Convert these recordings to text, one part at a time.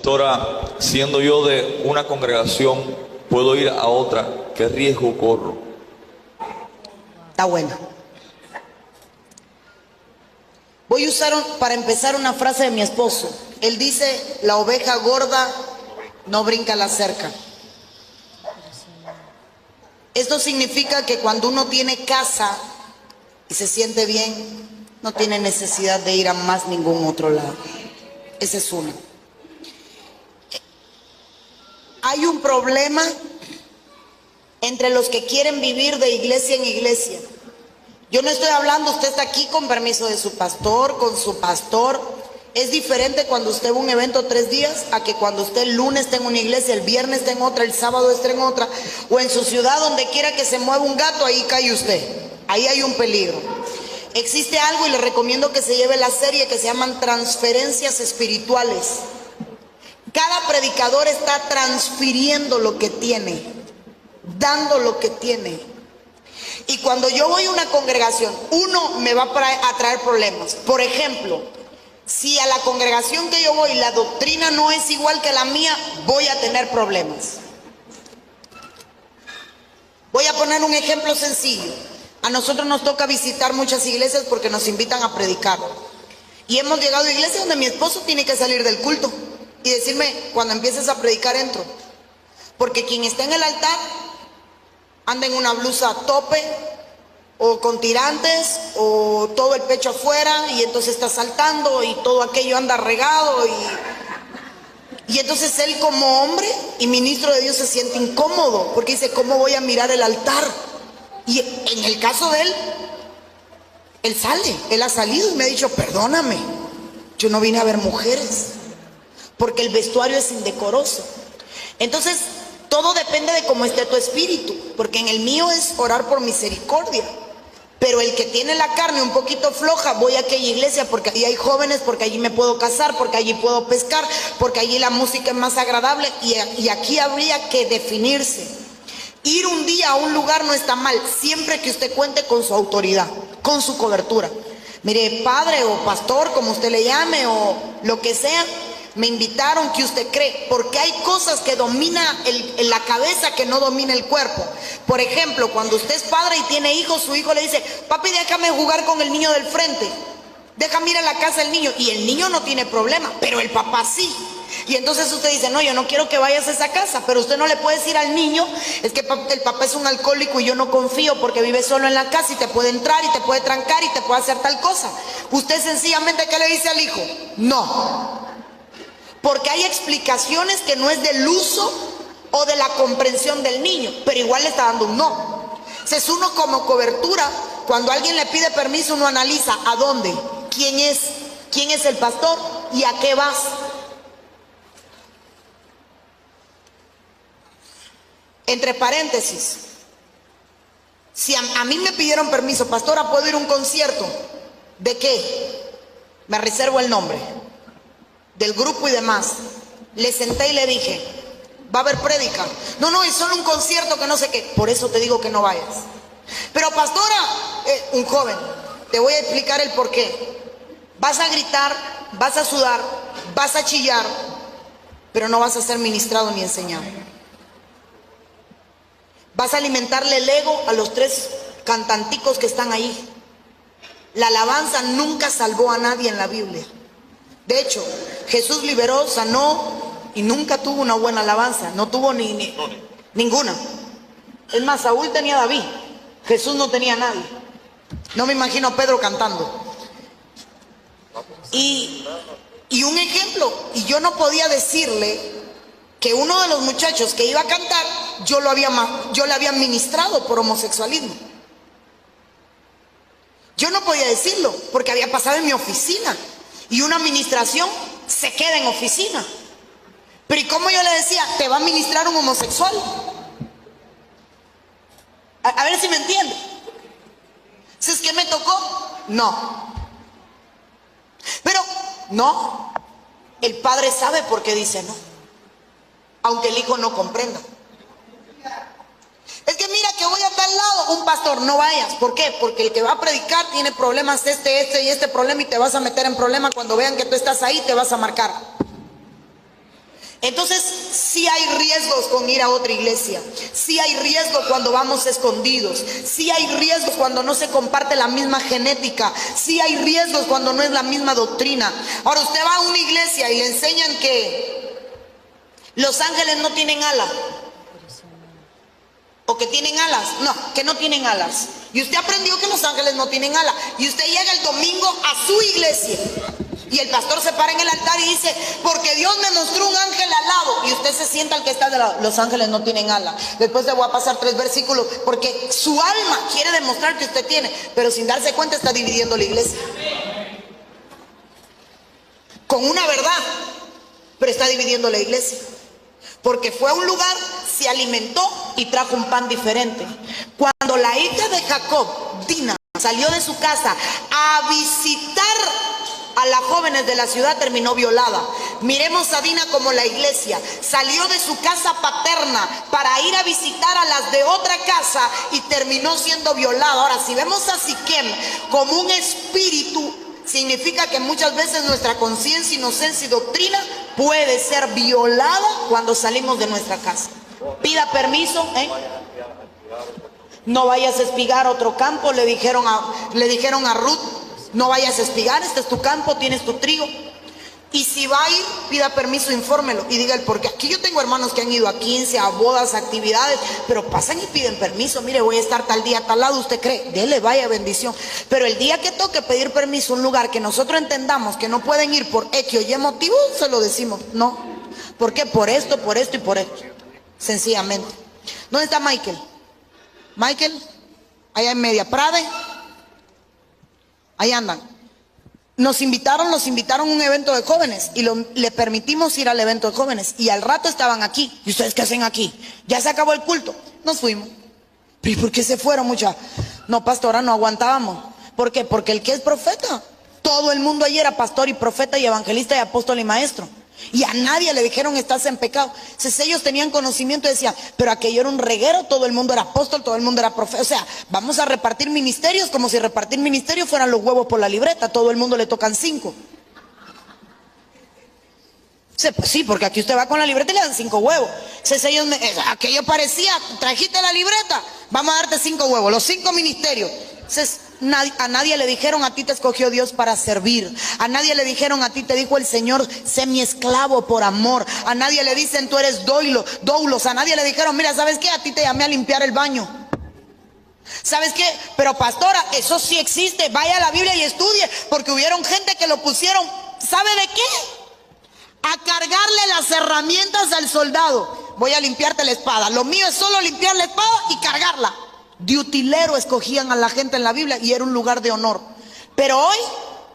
Pastora, siendo yo de una congregación, puedo ir a otra, ¿qué riesgo corro? Está buena. Voy a usar para empezar una frase de mi esposo. Él dice: la oveja gorda no brinca la cerca. Esto significa que cuando uno tiene casa y se siente bien, no tiene necesidad de ir a más ningún otro lado. Ese es uno. Hay un problema entre los que quieren vivir de iglesia en iglesia. Yo no estoy hablando, usted está aquí con permiso de su pastor, con su pastor. Es diferente cuando usted va a un evento 3 días a que cuando usted el lunes está en una iglesia, el viernes está en otra, el sábado está en otra, o en su ciudad, donde quiera que se mueva un gato, ahí cae usted. Ahí hay un peligro. Existe algo, y le recomiendo que se lleve la serie, que se llaman transferencias espirituales. Cada predicador está transfiriendo lo que tiene, dando lo que tiene. Y cuando yo voy a una congregación, uno me va a traer problemas. Por ejemplo, si a la congregación que yo voy la doctrina no es igual que la mía, voy a tener problemas. Voy a poner un ejemplo sencillo. A nosotros nos toca visitar muchas iglesias porque nos invitan a predicar. Y hemos llegado a iglesias donde mi esposo tiene que salir del culto y decirme: cuando empieces a predicar entro. Porque quien está en el altar anda en una blusa a tope, o con tirantes, o todo el pecho afuera, y entonces está saltando y todo aquello anda regado, y entonces él, como hombre y ministro de Dios, se siente incómodo porque dice: ¿cómo voy a mirar el altar? Y en el caso de él, él ha salido y me ha dicho: perdóname, yo no vine a ver mujeres, porque el vestuario es indecoroso. Entonces todo depende de cómo esté tu espíritu, porque en el mío es orar por misericordia. Pero el que tiene la carne un poquito floja, voy a aquella iglesia porque allí hay jóvenes, porque allí me puedo casar, porque allí puedo pescar, porque allí la música es más agradable. Y aquí habría que definirse. Ir un día a un lugar no está mal, siempre que usted cuente con su autoridad, con su cobertura. Mire, padre o pastor, como usted le llame, o lo que sea, me invitaron, ¿qué usted cree? Porque hay cosas que domina la cabeza que no domina el cuerpo. Por ejemplo, cuando usted es padre y tiene hijos, su hijo le dice: papi, déjame jugar con el niño del frente, déjame ir a la casa del niño. Y el niño no tiene problema, pero el papá sí. Y entonces usted dice: no, yo no quiero que vayas a esa casa. Pero usted no le puede decir al niño: es que el papá es un alcohólico y yo no confío porque vive solo en la casa y te puede entrar y te puede trancar y te puede hacer tal cosa. Usted sencillamente, ¿qué le dice al hijo? No. Porque hay explicaciones que no es del uso o de la comprensión del niño, pero igual le está dando un no. Entonces uno, como cobertura, cuando alguien le pide permiso, uno analiza a dónde, quién es el pastor y a qué vas. Entre paréntesis, si a mí me pidieron permiso: pastora, ¿puedo ir a un concierto? ¿De qué? Me reservo el nombre del grupo y demás. Le senté y le dije: ¿va a haber prédica? No, es solo un concierto que no sé qué. Por eso te digo que no vayas. Pero pastora, un joven, te voy a explicar el por qué. Vas a gritar, vas a sudar, vas a chillar, pero no vas a ser ministrado ni enseñado. Vas a alimentarle el ego a los 3 cantanticos que están ahí. La alabanza nunca salvó a nadie en la Biblia. De hecho, Jesús liberó, sanó y nunca tuvo una buena alabanza. No tuvo ninguna. Es más, Saúl tenía a David, Jesús no tenía a nadie. No me imagino a Pedro cantando. Y un ejemplo, y yo no podía decirle que uno de los muchachos que iba a cantar, yo le había ministrado por homosexualismo. Yo no podía decirlo porque había pasado en mi oficina. Y una administración se queda en oficina. Pero ¿y cómo yo le decía? Te va a ministrar un homosexual. A ver si me entiende. Si es que me tocó, no. Pero no, el padre sabe por qué dice no, aunque el hijo no comprenda. Es que mira que voy a tal lado, un pastor, no vayas. ¿Por qué? Porque el que va a predicar tiene problemas, este y este problema, y te vas a meter en problema. Cuando vean que tú estás ahí, te vas a marcar. Entonces, sí hay riesgos con ir a otra iglesia, sí hay riesgo cuando vamos escondidos, sí hay riesgos cuando no se comparte la misma genética, sí hay riesgos cuando no es la misma doctrina. Ahora usted va a una iglesia y le enseñan que los ángeles no tienen alas, o que tienen alas, no, que no tienen alas. Y usted aprendió que los ángeles no tienen alas, y usted llega el domingo a su iglesia y el pastor se para en el altar y dice, porque Dios me mostró un ángel al lado, y usted se sienta al que está de lado. Los ángeles no tienen alas. Después le voy a pasar 3 versículos, porque su alma quiere demostrar que usted tiene, pero sin darse cuenta está dividiendo la iglesia con una verdad, pero está dividiendo la iglesia, porque fue a un lugar, se alimentó y trajo un pan diferente. Cuando la hija de Jacob, Dina, salió de su casa a visitar a las jóvenes de la ciudad, terminó violada. Miremos a Dina como la iglesia. Salió de su casa paterna para ir a visitar a las de otra casa y terminó siendo violada. Ahora, si vemos a Siquem como un espíritu, significa que muchas veces nuestra conciencia, inocencia y doctrina puede ser violada cuando salimos de nuestra casa. Pida permiso, no vayas a espigar otro campo, le dijeron a Ruth, no vayas a espigar, este es tu campo, tienes tu trigo. Y si va a ir, pida permiso, infórmelo y diga el porqué. Aquí yo tengo hermanos que han ido a 15, a bodas, a actividades, pero pasan y piden permiso. Mire, voy a estar tal día, tal lado, ¿usted cree? Dele, vaya, bendición. Pero el día que toque pedir permiso a un lugar que nosotros entendamos que no pueden ir por X o Y motivo, se lo decimos, no. ¿Por qué? Por esto y por esto. Sencillamente. ¿Dónde está Michael? Michael, allá en Media Prade. Ahí andan. Nos invitaron a un evento de jóvenes y le permitimos ir al evento de jóvenes, y al rato estaban aquí. ¿Y ustedes qué hacen aquí? Ya se acabó el culto. Nos fuimos. ¿Pero por qué se fueron, muchachos? No, pastora, no aguantábamos. ¿Por qué? Porque el que es profeta, todo el mundo allí era pastor y profeta y evangelista y apóstol y maestro. Y a nadie le dijeron estás en pecado. Entonces ellos tenían conocimiento y decían, pero aquello era un reguero, todo el mundo era apóstol, todo el mundo era profeta. O sea, vamos a repartir ministerios como si repartir ministerios fueran los huevos por la libreta, todo el mundo le tocan 5. Pues sí, porque aquí usted va con la libreta y le dan 5 huevos. Entonces aquello parecía, trajiste la libreta, vamos a darte 5 huevos, los 5 ministerios. Entonces, a nadie le dijeron a ti te escogió Dios para servir. A nadie le dijeron a ti te dijo el Señor sé mi esclavo por amor. A nadie le dicen tú eres doulos. A nadie le dijeron mira, ¿sabes qué? A ti te llamé a limpiar el baño. ¿Sabes qué? Pero pastora, eso sí existe. Vaya a la Biblia y estudie, porque hubieron gente que lo pusieron, ¿sabe de qué? A cargarle las herramientas al soldado. Voy a limpiarte la espada. Lo mío es solo limpiar la espada y cargarla. De utilero escogían a la gente en la Biblia y era un lugar de honor. Pero hoy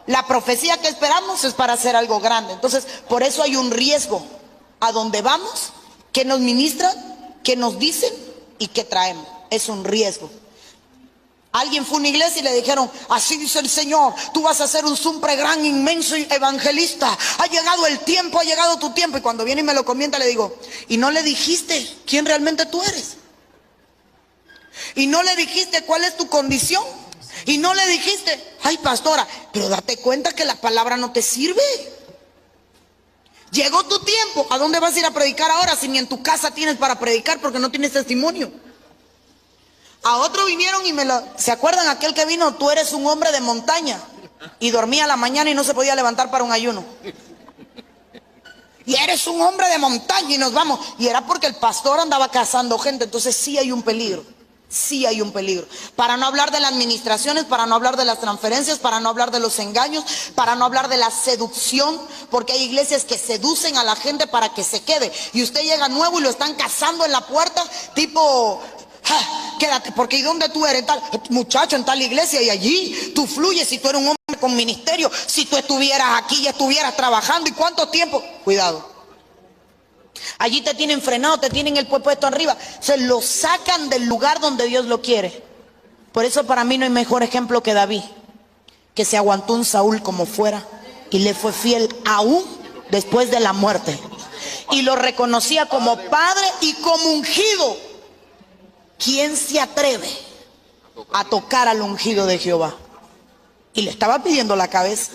la profecía que esperamos es para hacer algo grande. Entonces por eso hay un riesgo a donde vamos, que nos ministran, que nos dicen y que traemos. Es un riesgo. Alguien fue a una iglesia y le dijeron así dice el Señor, tú vas a ser un super gran inmenso evangelista, ha llegado el tiempo, ha llegado tu tiempo. Y cuando viene y me lo comenta le digo, ¿y no le dijiste quién realmente tú eres? Y no le dijiste cuál es tu condición. Y no le dijiste, ay pastora, pero date cuenta que la palabra no te sirve. Llegó tu tiempo. ¿A dónde vas a ir a predicar ahora si ni en tu casa tienes para predicar porque no tienes testimonio? A otro vinieron y ¿se acuerdan aquel que vino? Tú eres un hombre de montaña. Y dormía a la mañana y no se podía levantar para un ayuno. Y eres un hombre de montaña y nos vamos. Y era porque el pastor andaba cazando gente. Entonces sí hay un peligro. Sí hay un peligro. Para no hablar de las administraciones, para no hablar de las transferencias, para no hablar de los engaños, para no hablar de la seducción, porque hay iglesias que seducen a la gente para que se quede. Y usted llega nuevo y lo están cazando en la puerta, tipo, quédate, porque ¿y dónde tú eres? Tal, muchacho, en tal iglesia, y allí tú fluyes. Si tú eres un hombre con ministerio, si tú estuvieras aquí, ya estuvieras trabajando. ¿Y cuánto tiempo? Cuidado. Allí te tienen frenado, te tienen el puesto arriba. Se lo sacan del lugar donde Dios lo quiere. Por eso para mí no hay mejor ejemplo que David, que se aguantó un Saúl como fuera y le fue fiel aún después de la muerte. Y lo reconocía como padre y como ungido. ¿Quién se atreve a tocar al ungido de Jehová? Y le estaba pidiendo la cabeza.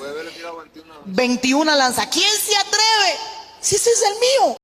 21 lanzas. ¿Quién se atreve? Si ese es el mío.